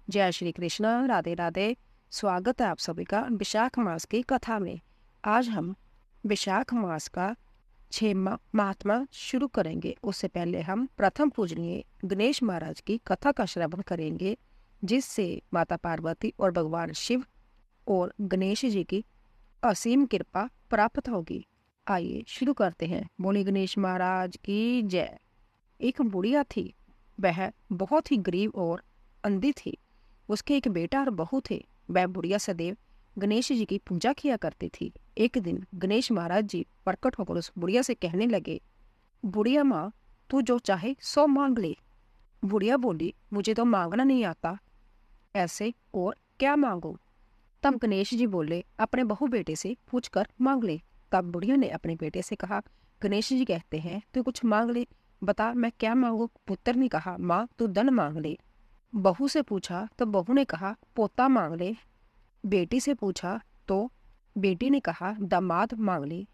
जय श्री कृष्ण, राधे राधे। स्वागत है आप सभी का विशाख मास की कथा में। आज हम विशाख मास का 6वां महात्मा शुरू करेंगे। उससे पहले हम प्रथम पूजनीय गणेश महाराज की कथा का श्रवण करेंगे, जिससे माता पार्वती और भगवान शिव और गणेश जी की असीम कृपा प्राप्त होगी। आइए शुरू करते हैं। बोले गणेश महाराज की जय। एक बुढ़िया थी। वह बहुत ही गरीब और अंधी थी। उसके एक बेटा और बहू थे। वह बुढ़िया सदैव गणेश जी की पूजा किया करती थी। एक दिन गणेश महाराज जी प्रकट होकर उस बुढ़िया से कहने लगे, बुढ़िया माँ, तू जो चाहे सो मांग ले। बुढ़िया बोली, मुझे तो मांगना नहीं आता, ऐसे और क्या मांगू। तब गणेश जी बोले, अपने बहू बेटे से पूछकर मांग ले। तब बुढ़िया ने अपने बेटे से कहा, गणेश जी कहते हैं तू कुछ मांग ले, बता मैं क्या मांगू। पुत्र ने कहा, माँ तू धन मांग ले। बहू से पूछा तो बहू ने कहा, पोता मांग ले। बेटी से पूछा तो बेटी ने कहा, दामाद मांग ले।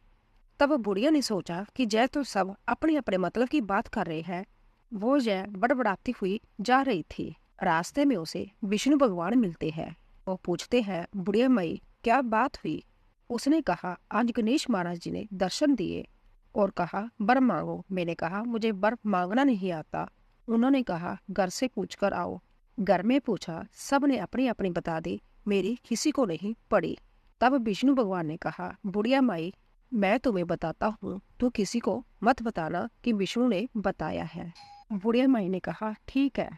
तब बुढ़िया ने सोचा कि जय तो सब अपने अपने मतलब की बात कर रहे हैं। वो जय बड़बड़ाती हुई जा रही थी। रास्ते में उसे विष्णु भगवान मिलते हैं। वो पूछते हैं, बुढ़िया मई क्या बात हुई। उसने कहा, आज गणेश महाराज जी ने दर्शन दिए और कहा वर मांगो। मैंने कहा मुझे वर मांगना नहीं आता। उन्होंने कहा घर से पूछ कर आओ। घर में पूछा, सब ने अपनी अपनी बता दी, मेरी किसी को नहीं पड़ी। तब विष्णु भगवान ने कहा, बुढ़िया माई मैं तुम्हें बताता हूँ, तू किसी को मत बताना कि विष्णु ने बताया है। बुढ़िया माई ने कहा, ठीक है।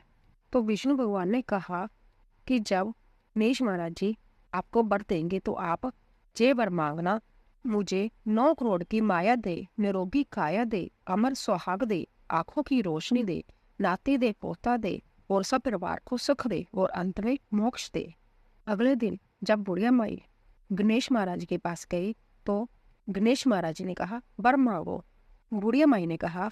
तो विष्णु भगवान ने कहा कि जब गणेश महाराज जी आपको वर देंगे तो आप जे वर मांगना, मुझे 9 करोड़ की माया दे, निरोगी काया दे, अमर सुहाग दे, आंखों की रोशनी दे, नाते दे, पोता दे और सब परिवार को सुख दे और अंत में मोक्ष दे। अगले दिन जब बुढ़िया माई गणेश महाराज के पास गई तो गणेश महाराज जी ने कहा, वर मांगो। बुढ़िया माई ने कहा,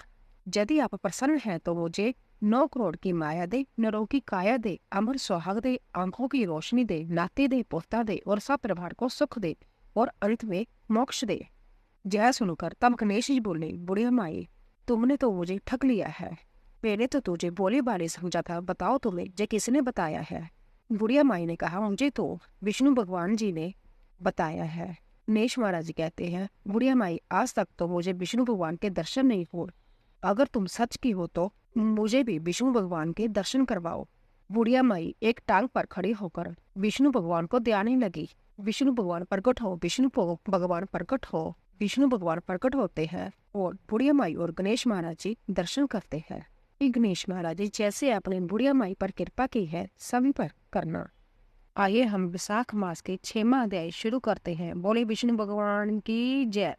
यदि आप प्रसन्न हैं तो मुझे 9 करोड़ की माया दे, निरोगी काया दे, अमर सुहाग दे, आंखों की रोशनी दे, नाते दे, पोता दे और सब परिवार को सुख दे और अंत में मोक्ष दे। जय सुनकर तब गणेश जी बोले, बुढ़िया माई तुमने तो मुझे ठग लिया है। मैंने तो तुझे बोले बाले समझा था, बताओ तुम्हें जे किसने बताया है। बुढ़िया माई ने कहा, मुझे तो विष्णु भगवान जी ने बताया है। गणेश महाराज जी कहते हैं, बुढ़िया माई आज तक तो मुझे विष्णु भगवान के दर्शन नहीं हुए। अगर तुम सच की हो तो मुझे भी विष्णु भगवान के दर्शन करवाओ। बुढ़िया माई एक टांग पर खड़ी होकर विष्णु भगवान को ध्याने लगी। विष्णु भगवान प्रकट हो, विष्णु भगवान प्रकट हो। विष्णु भगवान प्रकट होते हैं और बुढ़िया माई और गणेश महाराज जी दर्शन करते हैं। गणेश महाराज जी जैसे आपने बुढ़िया माई पर कृपा की है, सभी पर करना। आइए हम विशाख मास के 6वां अध्याय शुरू करते हैं। बोले विष्णु भगवान की जय।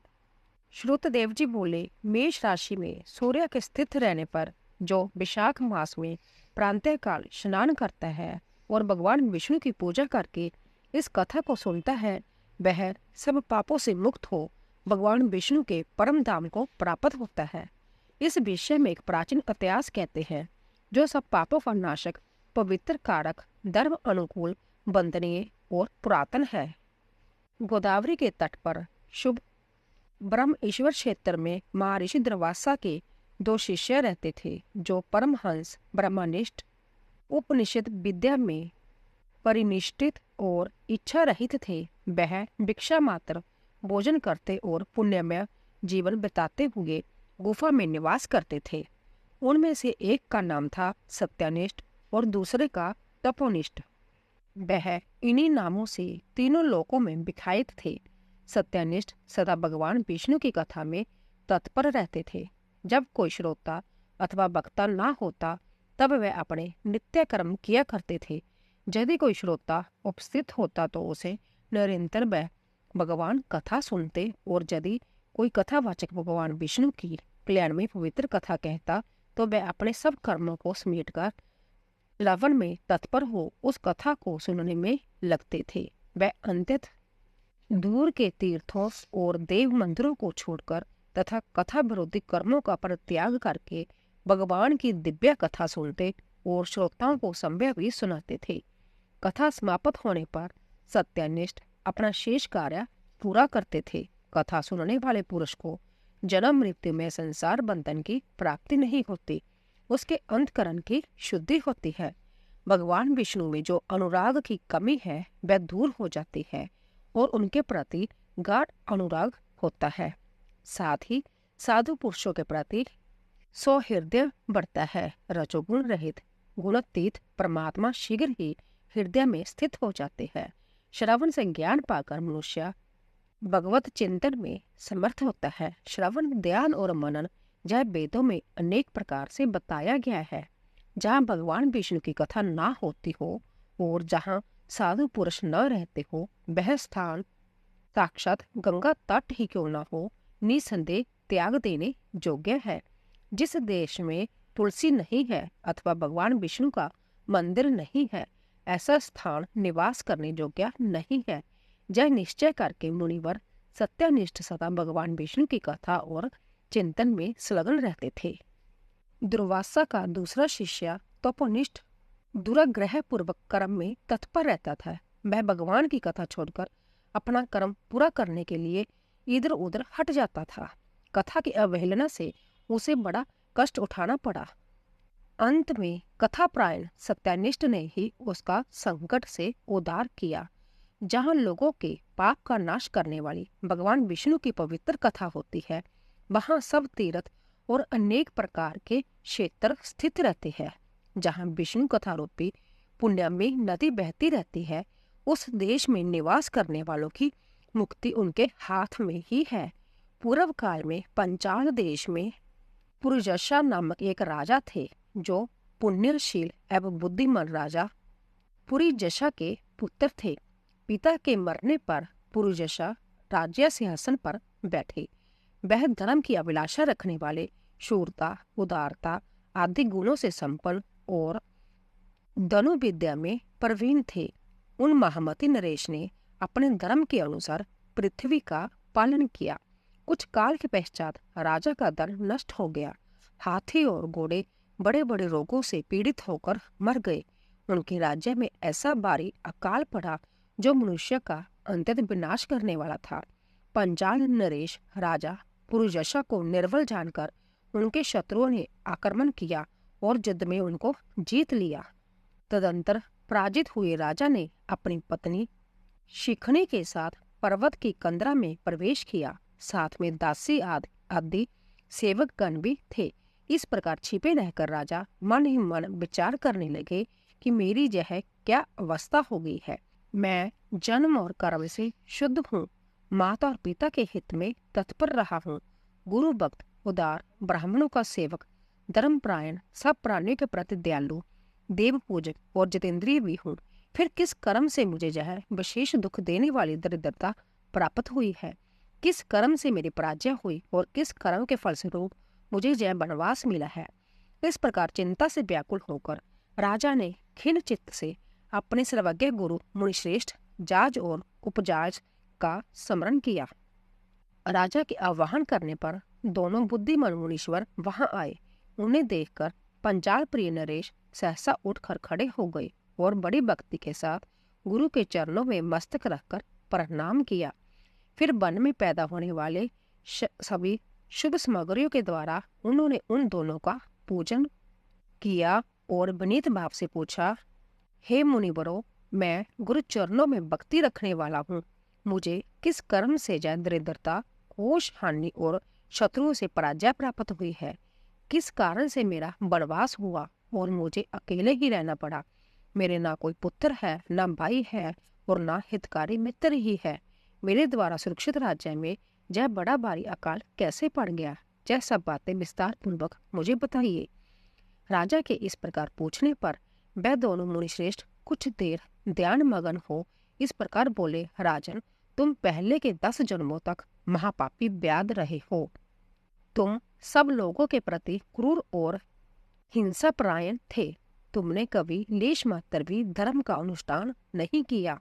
श्रुतदेव जी बोले, मेष राशि में सूर्य के स्थित रहने पर जो विशाख मास में प्रातः काल स्नान करता है और भगवान विष्णु की पूजा करके इस कथा को सुनता है, वह सब पापों से मुक्त हो भगवान विष्णु के परम धाम को प्राप्त होता है। इस विषय में एक प्राचीन इतिहास कहते हैं, जो सब पापों का नाशक, पवित्र कारक, धर्म अनुकूल, वंदनीय और पुरातन है। गोदावरी के तट पर शुभ ब्रह्म ईश्वर क्षेत्र में महर्षि दुर्वासा के 2 शिष्य रहते थे, जो परमहंस ब्रह्मनिष्ठ, उपनिषद विद्या में परिनिष्ठित और इच्छा रहित थे। वह भिक्षा मात्र भोजन करते और पुण्यमय जीवन बिताते हुए गुफा में निवास करते थे। उनमें से एक का नाम था सत्यानिष्ठ और दूसरे का तपोनिष्ठ। वह इन्हीं नामों से तीनों लोकों में विख्यात थे। सत्यानिष्ठ सदा भगवान विष्णु की कथा में तत्पर रहते थे। जब कोई श्रोता अथवा वक्ता ना होता तब वह अपने नित्य कर्म किया करते थे। यदि कोई श्रोता उपस्थित होता तो उसे निरंतर वह भगवान कथा सुनते, और यदि कोई कथावाचक भगवान विष्णु की कल्याण में पवित्र कथा कहता तो वह अपने सब कर्मों को समेटकर लवन में तत्पर हो उस कथा को सुनने में लगते थे। वह अंततः दूर के तीर्थों और देव मंदिरों को छोड़कर तथा कथा विरोधी कर्मों का परित्याग करके भगवान की दिव्य कथा सुनते और श्रोताओं को संभव भी सुनाते थे। कथा समाप्त होने पर सत्यानिष्ठ अपना शेष कार्य पूरा करते थे। कथा सुनने वाले पुरुष को जन्म मृत्यु में संसार बंधन की प्राप्ति नहीं होती, उसके अंतकरण की शुद्धि होती है। भगवान विष्णु में जो अनुराग की कमी है वह दूर हो जाती है और उनके प्रति गाढ़ अनुराग होता है। साथ ही साधु पुरुषों के प्रति सौहृदय बढ़ता है। रजोगुण रहित गुणातीत परमात्मा शीघ्र ही हृदय में स्थित हो जाते हैं। श्रवण से ज्ञान पाकर मनुष्य भगवत चिंतन में समर्थ होता है। श्रवण, ध्यान और मनन यह वेदों में अनेक प्रकार से बताया गया है। जहाँ भगवान विष्णु की कथा ना होती हो और जहाँ साधु पुरुष न रहते हो, वह स्थान साक्षात गंगा तट ही क्यों ना हो, निसंदेह त्याग देने योग्य है। जिस देश में तुलसी नहीं है अथवा भगवान विष्णु का मंदिर नहीं है, ऐसा स्थान निवास करने योग्य नहीं है। यह निश्चय करके मुनिवर सत्यानिष्ठ सदा भगवान विष्णु की कथा और चिंतन में संलग्न रहते थे। दुर्वासा का दूसरा शिष्य तपोनिष्ठ दुराग्रह पूर्वक कर्म में तत्पर रहता था। वह भगवान की कथा छोड़कर अपना कर्म पूरा करने के लिए इधर उधर हट जाता था। कथा की अवहेलना से उसे बड़ा कष्ट उठाना पड़ा। अंत में कथाप्रायण सत्यानिष्ठ ने ही उसका संकट से उद्धार किया। जहाँ लोगों के पाप का नाश करने वाली भगवान विष्णु की पवित्र कथा होती है, वहाँ सब तीर्थ और अनेक प्रकार के क्षेत्र स्थित रहते हैं। जहाँ विष्णु कथा रूपी पुण्यमयी नदी बहती रहती है, उस देश में निवास करने वालों की मुक्ति उनके हाथ में ही है। पूर्व काल में पंचाल देश में पुरुजशा नामक एक राजा थे, जो पुण्यशील एवं बुद्धिमान राजा पुरीजशा के पुत्र थे। पिता के मरने पर पुरुजशा राज्य सिंहासन पर बैठे। वह धर्म की अभिलाषा रखने वाले, शूरता, उदारता आदि गुणों से संपन्न और धनुर्विद्या में प्रवीण थे। उन महामती नरेश ने अपने धर्म के अनुसार पृथ्वी का पालन किया। कुछ काल के पश्चात राजा का धन नष्ट हो गया। हाथी और घोड़े बड़े बड़े रोगों से पीड़ित होकर मर गए। उनके राज्य में ऐसा भारी अकाल पड़ा जो मनुष्य का अंत्यत विनाश करने वाला था। पंचाल नरेश राजा पुरुजशा को निर्बल जानकर उनके शत्रुओं ने आक्रमण किया और युद्ध में उनको जीत लिया। तदंतर पराजित हुए राजा ने अपनी पत्नी शिखनी के साथ पर्वत की कंदरा में प्रवेश किया। साथ में दासी आदि सेवकगण भी थे। इस प्रकार छिपे रहकर राजा मन ही मन विचार करने लगे कि मेरी यह क्या अवस्था हो गई है। मैं जन्म और कर्म से शुद्ध हूँ, माता और पिता के हित में तत्पर रहा हूँ, गुरु भक्त, उदार, ब्राह्मणों का सेवक, धर्मपरायण, सब प्राणियों के प्रति दयालु, देव पूजक और जितेंद्रिय भी हूँ। फिर किस कर्म से मुझे यह विशेष दुख देने वाली दरिद्रता प्राप्त हुई है? किस कर्म से मेरी पराजय हुई और किस कर्म के फलस्वरूप मुझे यह वनवास मिला है? इस प्रकार चिंता से व्याकुल होकर राजा ने खिन्न चित्त से अपने सर्वज्ञ गुरु मुनिश्रेष्ठ जाज और उपजाज का स्मरण किया। राजा के आह्वान करने पर दोनों बुद्धिमान मुनीश्वर वहां आए। उन्हें देखकर पंचाल प्रिय नरेश सहसा उठकर खड़े हो गए और बड़ी भक्ति के साथ गुरु के चरणों में मस्तक रखकर प्रणाम किया। फिर वन में पैदा होने वाले सभी शुभ सामग्रियों के द्वारा उन्होंने उन दोनों का पूजन किया और विनीत भाव से पूछा, हे मुनिवरों, मैं गुरु चरणों में भक्ति रखने वाला हूँ। मुझे किस कर्म से यह दरिद्रता, कोष, हानि और शत्रुओं से पराजय प्राप्त हुई है? किस कारण से मेरा वनवास हुआ और मुझे अकेले ही रहना पड़ा? मेरे ना कोई पुत्र है, ना भाई है और ना हितकारी मित्र ही है। मेरे द्वारा सुरक्षित राज्य में यह बड़ा भारी अकाल कैसे पड़ गया? यह सब बातें विस्तार पूर्वक मुझे बताइए। राजा के इस प्रकार पूछने पर वह दोनों मुनिश्रेष्ठ कुछ देर ध्यान मगन हो इस प्रकार बोले, राजन, तुम पहले के 10 जन्मों तक महापापी व्याध रहे हो। तुम सब लोगों के प्रति क्रूर और हिंसा परायण थे। तुमने कभी लेश मात्र भी धर्म का अनुष्ठान नहीं किया।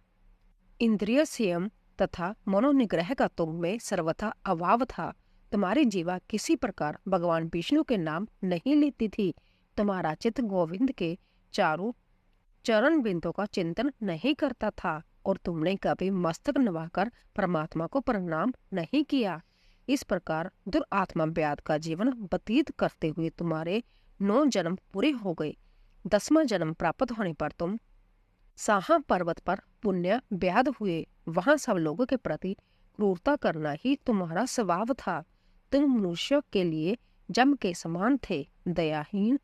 इंद्रिय संयम तथा मनोनिग्रह का तुम में सर्वथा अभाव था। तुम्हारी जीवा किसी प्रकार भगवान विष्णु के नाम नहीं लेती थी। तुम्हारा चित्त गोविंद के चारों चरण बिंदुओं का चिंतन नहीं करता था और तुमने कभी मस्तक नवाकर परमात्मा को प्रणाम नहीं किया। इस प्रकार दुरात्मा व्याध का जीवन व्यतीत करते हुए तुम्हारे 9 जन्म पूरे हो गए। 10वां जन्म प्राप्त होने पर तुम साहा पर्वत पर पुण्य व्याध हुए। वहां सब लोगों के प्रति क्रूरता करना ही तुम्हारा स्वभाव था। तुम मनुष्यों के लिए जम के समान थे, दयाहीन,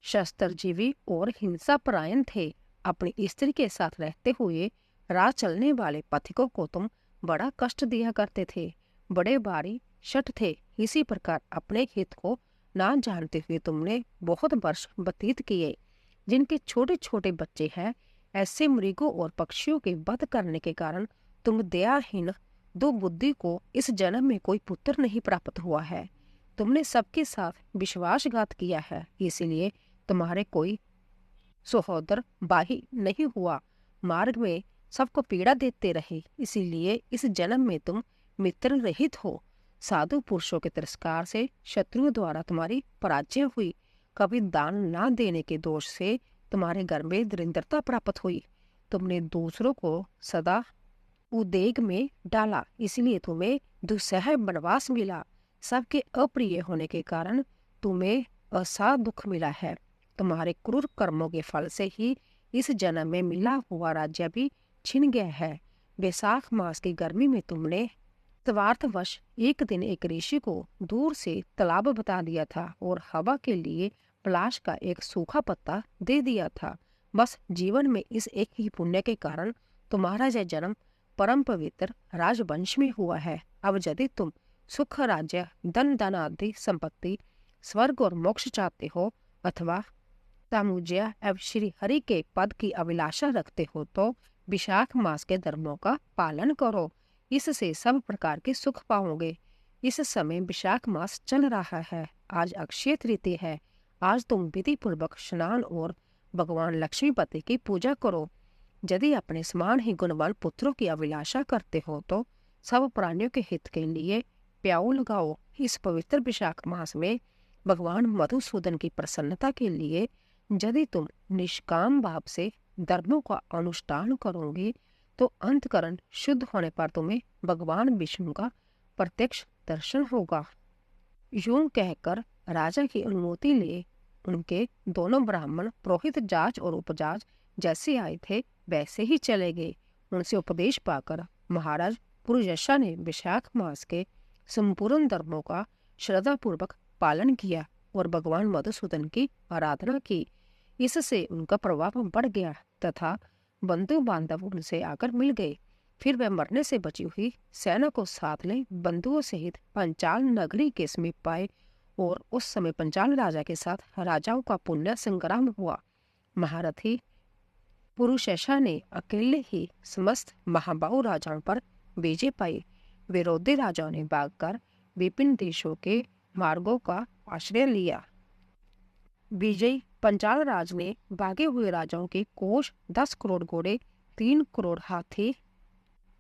शस्त्रजीवी और हिंसा परायण थे। अपनी स्त्री के साथ रहते हुए राह चलने वाले पथिकों को तुम बड़ा कष्ट दिया करते थे, बड़े भारी शठ थे। इसी प्रकार अपने हित को ना जानते हुए तुमने बहुत वर्ष व्यतीत किए। जिनके छोटे छोटे बच्चे हैं, ऐसे मृगों और पक्षियों के वध करने के कारण तुम दयाहीन दो बुद्धि को इस जन्म में कोई पुत्र नहीं प्राप्त हुआ है। तुमने सबके साथ विश्वासघात किया है, इसलिए तुम्हारे कोई सहोदर बाही नहीं हुआ। मार्ग में सबको पीड़ा देते रहे, इसीलिए इस जन्म में तुम मित्र रहित हो। साधु पुरुषों के तिरस्कार से शत्रुओं द्वारा तुम्हारी पराजय हुई। कभी दान ना देने के दोष से तुम्हारे घर में दरिद्रता प्राप्त हुई। तुमने दूसरों को सदा उद्वेग में डाला, इसलिए तुम्हें दुस्सह वनवास मिला। सबके अप्रिय होने के कारण तुम्हें असाध दुख मिला है। तुम्हारे क्रूर कर्मों के फल से ही इस जन्म में मिला हुआ राज्य भी छिन गया है। वैशाख मास की गर्मी में तुमने स्वार्थवश एक दिन एक ऋषि को दूर से तालाब बता दिया था और हवा के लिए पलाश का एक सूखा पत्ता दे दिया था। बस जीवन में इस एक ही पुण्य के कारण तुम्हारा यह जन्म परम पवित्र राजवंश में हुआ है। अब यदि तुम सुख, राज्य, धन धन आदि संपत्ति, स्वर्ग और मोक्ष चाहते हो अथवा सामुज्य एवं श्री हरि के पद की अभिलाषा रखते हो तो विशाख मास के धर्मों का पालन करो। इससे सब प्रकार के सुख पाओगे। इस समय विशाख मास चल रहा है। आज अक्षय तृतीया है। आज तुम विधि पूर्वक स्नान और भगवान लक्ष्मीपति की पूजा करो। यदि अपने समान ही गुणवान पुत्रों की अभिलाषा करते हो तो सब प्राणियों के हित के लिए प्याऊ लगाओ। इस पवित्र विशाख मास में भगवान मधुसूदन की प्रसन्नता के लिए यदि तुम निष्काम भाव से धर्मों का अनुष्ठान करोगे तो अंतकरण शुद्ध होने पर तुम्हें भगवान विष्णु का प्रत्यक्ष दर्शन होगा। यूं कहकर राजा की अनुमति ले उनके दोनों ब्राह्मण पुरोहित जांच और उपजाच जैसे आए थे वैसे ही चले गए। उनसे उपदेश पाकर महाराज पुरुषा ने विशाख मास के संपूर्ण धर्मों का श्रद्धापूर्वक पालन किया और भगवान मधुसूदन की आराधना की। इससे उनका प्रभाव बढ़ गया तथा बंधु बांधव उनसे आकर मिल गए। फिर वह मरने से बची हुई सेना को साथ ले बंधुओं सहित पंचाल नगरी के समीप पाए और उस समय पंचाल राजा के साथ राजाओं का पुण्य संग्राम हुआ। महारथी पुरुषा ने अकेले ही समस्त महाबाहु राजाओं पर विजय पाई। विरोधी राजाओं ने भागकर विभिन्न देशों के मार्गों का आश्रय लिया। विजयी पंचाल राज ने भागे हुए राजाओं के कोष, 10 करोड़ घोड़े, 3 करोड़ हाथी,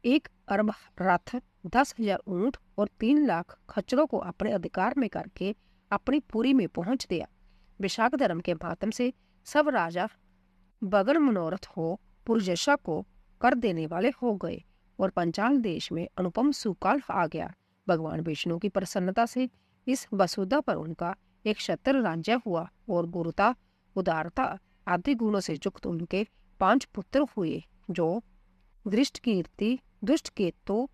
1 अरब रथ, 10,000 ऊंट और 3 लाख खच्चरों को अपने अधिकार में करके अपनी पुरी में पहुंच दिया। विशाख धर्म के माध्यम से सब राजा बगल मनोरथ हो पुरुषा को कर देने वाले हो गए और पंचाल देश में अनुपम सुकाल आ गया। भगवान विष्णु की प्रसन्नता से इस वसुधा पर उनका एक क्षत्र राज्य हुआ और गुरुता, उदारता आदि गुणों से युक्त उनके 5 पुत्र हुए जो दृष्टकीर्ति, दुष्टकेतु,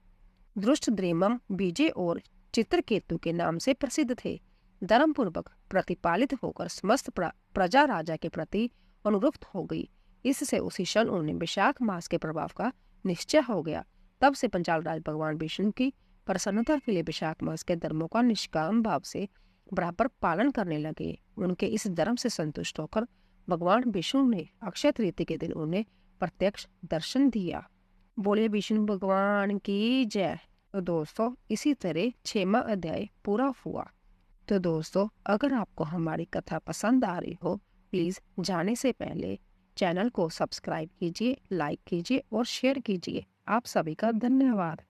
दृष्टद्युम्न, विजय और चित्रकेतु के नाम से प्रसिद्ध थे। धर्म पूर्वक प्रतिपालित होकर समस्त प्रजा राजा के प्रति अनुरक्त हो गई। इससे उसी क्षण उन्हें विशाख मास के प्रभाव का निश्चय हो गया। तब से पंचाल राज भगवान विष्णु की प्रसन्नता के लिए विशाख मास के धर्मों का निष्काम भाव से बराबर पालन करने लगे। उनके इस धर्म से संतुष्ट होकर भगवान विष्णु ने अक्षय तृतीया के दिन उन्हें प्रत्यक्ष दर्शन दिया। बोले विष्णु भगवान की जय। तो दोस्तों इसी तरह 6वां अध्याय पूरा हुआ। तो दोस्तों अगर आपको हमारी कथा पसंद आ रही हो प्लीज जाने से पहले चैनल को सब्सक्राइब कीजिए, लाइक कीजिए और शेयर कीजिए। आप सभी का धन्यवाद।